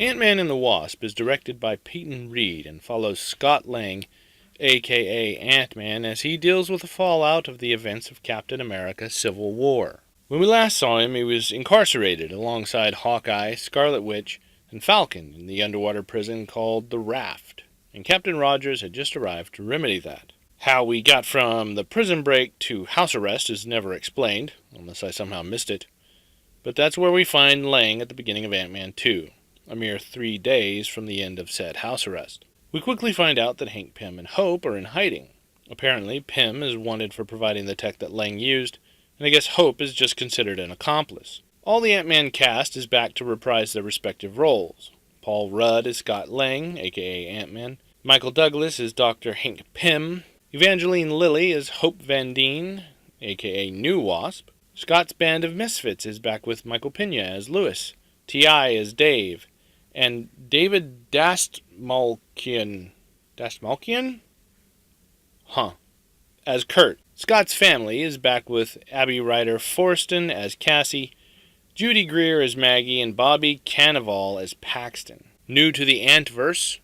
Ant-Man and the Wasp is directed by Peyton Reed and follows Scott Lang, aka Ant-Man, as he deals with the fallout of the events of Captain America: Civil War. When we last saw him, he was incarcerated alongside Hawkeye, Scarlet Witch, and Falcon in the underwater prison called the Raft, and Captain Rogers had just arrived to remedy that. How we got from the prison break to house arrest is never explained, unless I somehow missed it. But that's where we find Lang at the beginning of Ant-Man 2, a mere 3 days from the end of said house arrest. We quickly find out that Hank Pym and Hope are in hiding. Apparently, Pym is wanted for providing the tech that Lang used, and I guess Hope is just considered an accomplice. All the Ant-Man cast is back to reprise their respective roles. Paul Rudd is Scott Lang, aka Ant-Man. Michael Douglas is Dr. Hank Pym. Evangeline Lilly is Hope Van Dyne, aka New Wasp. Scott's Band of Misfits is back with Michael Pena as Lewis. T.I. as Dave. And David Dastmalchian as Kurt. Scott's family is back with Abby Ryder Forston as Cassie, Judy Greer as Maggie, and Bobby Cannavale as Paxton. New to the Antverse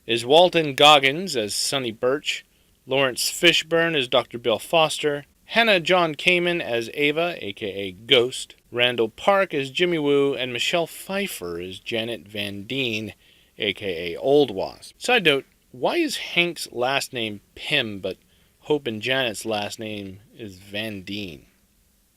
is Walton Goggins as Sonny Birch, Lawrence Fishburne as Dr. Bill Foster, Hannah John Kamen as Ava, aka Ghost, Randall Park as Jimmy Woo, and Michelle Pfeiffer as Janet Van Dyne, aka Old Wasp. Side note, why is Hank's last name Pym, but Hope and Janet's last name is Van Dyne?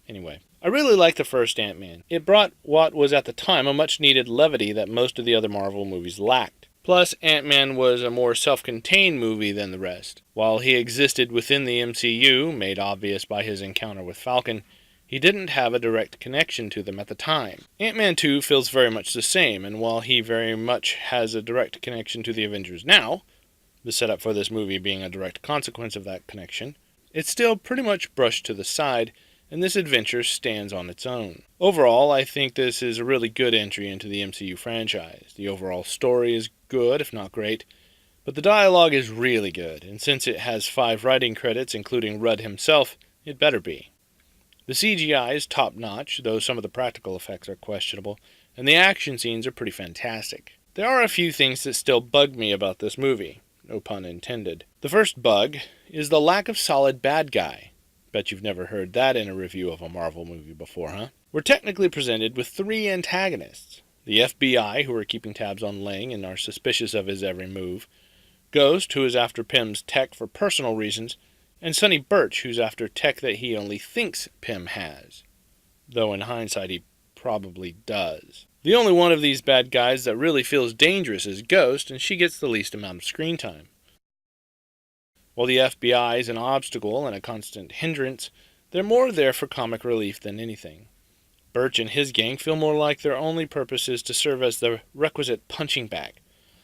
Anyway, I really liked the first Ant-Man. It brought what was at the time a much-needed levity that most of the other Marvel movies lacked. Plus, Ant-Man was a more self-contained movie than the rest. While he existed within the MCU, made obvious by his encounter with Falcon, he didn't have a direct connection to them at the time. Ant-Man 2 feels very much the same, and while he very much has a direct connection to the Avengers now, the setup for this movie being a direct consequence of that connection, it's still pretty much brushed to the side, and this adventure stands on its own. Overall, I think this is a really good entry into the MCU franchise. The overall story is good, if not great, but the dialogue is really good, and since it has 5 writing credits, including Rudd himself, it better be. The CGI is top-notch, though some of the practical effects are questionable, and the action scenes are pretty fantastic. There are a few things that still bug me about this movie, no pun intended. The first bug is the lack of solid bad guy. Bet you've never heard that in a review of a Marvel movie before, huh? We're technically presented with 3 antagonists. The FBI, who are keeping tabs on Lang and are suspicious of his every move. Ghost, who is after Pym's tech for personal reasons. And Sonny Birch, who's after tech that he only thinks Pym has. Though in hindsight he probably does. The only one of these bad guys that really feels dangerous is Ghost, and she gets the least amount of screen time. While the FBI is an obstacle and a constant hindrance, they're more there for comic relief than anything. Birch and his gang feel more like their only purpose is to serve as the requisite punching bag,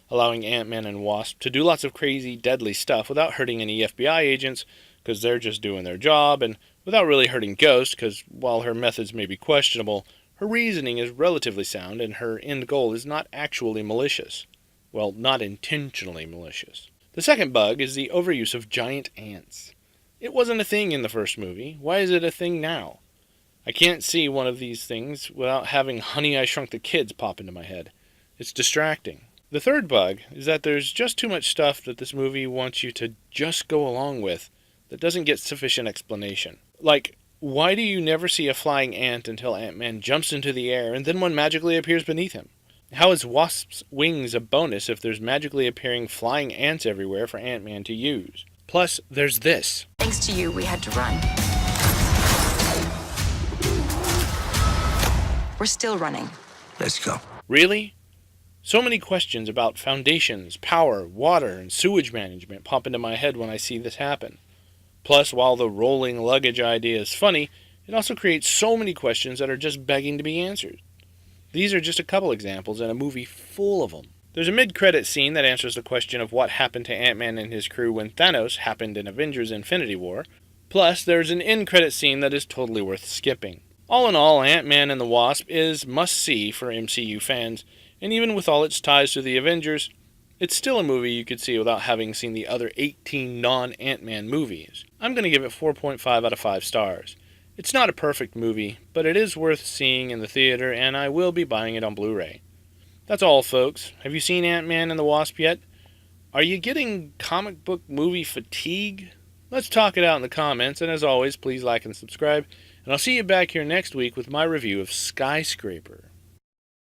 allowing Ant-Man and Wasp to do lots of crazy, deadly stuff without hurting any FBI agents, because they're just doing their job, and without really hurting Ghost, because while her methods may be questionable, her reasoning is relatively sound, and her end goal is not actually malicious. Well, not intentionally malicious. The second bug is the overuse of giant ants. It wasn't a thing in the first movie. Why is it a thing now? I can't see one of these things without having Honey, I Shrunk the Kids pop into my head. It's distracting. The third bug is that there's just too much stuff that this movie wants you to just go along with that doesn't get sufficient explanation. Like, why do you never see a flying ant until Ant-Man jumps into the air and then one magically appears beneath him? How is Wasp's wings a bonus if there's magically appearing flying ants everywhere for Ant-Man to use? Plus, there's this. Thanks to you, we had to run. We're still running. Let's go. Really? So many questions about foundations, power, water, and sewage management pop into my head when I see this happen. Plus, while the rolling luggage idea is funny, it also creates so many questions that are just begging to be answered. These are just a couple examples in a movie full of them. There's a mid-credit scene that answers the question of what happened to Ant-Man and his crew when Thanos happened in Avengers Infinity War. Plus, there's an end-credit scene that is totally worth skipping. All in all, Ant-Man and the Wasp is must-see for MCU fans, and even with all its ties to the Avengers, it's still a movie you could see without having seen the other 18 non-Ant-Man movies. I'm going to give it 4.5 out of 5 stars. It's not a perfect movie, but it is worth seeing in the theater, and I will be buying it on Blu-ray. That's all, folks. Have you seen Ant-Man and the Wasp yet? Are you getting comic book movie fatigue? Let's talk it out in the comments, and as always, please like and subscribe. And I'll see you back here next week with my review of Skyscraper.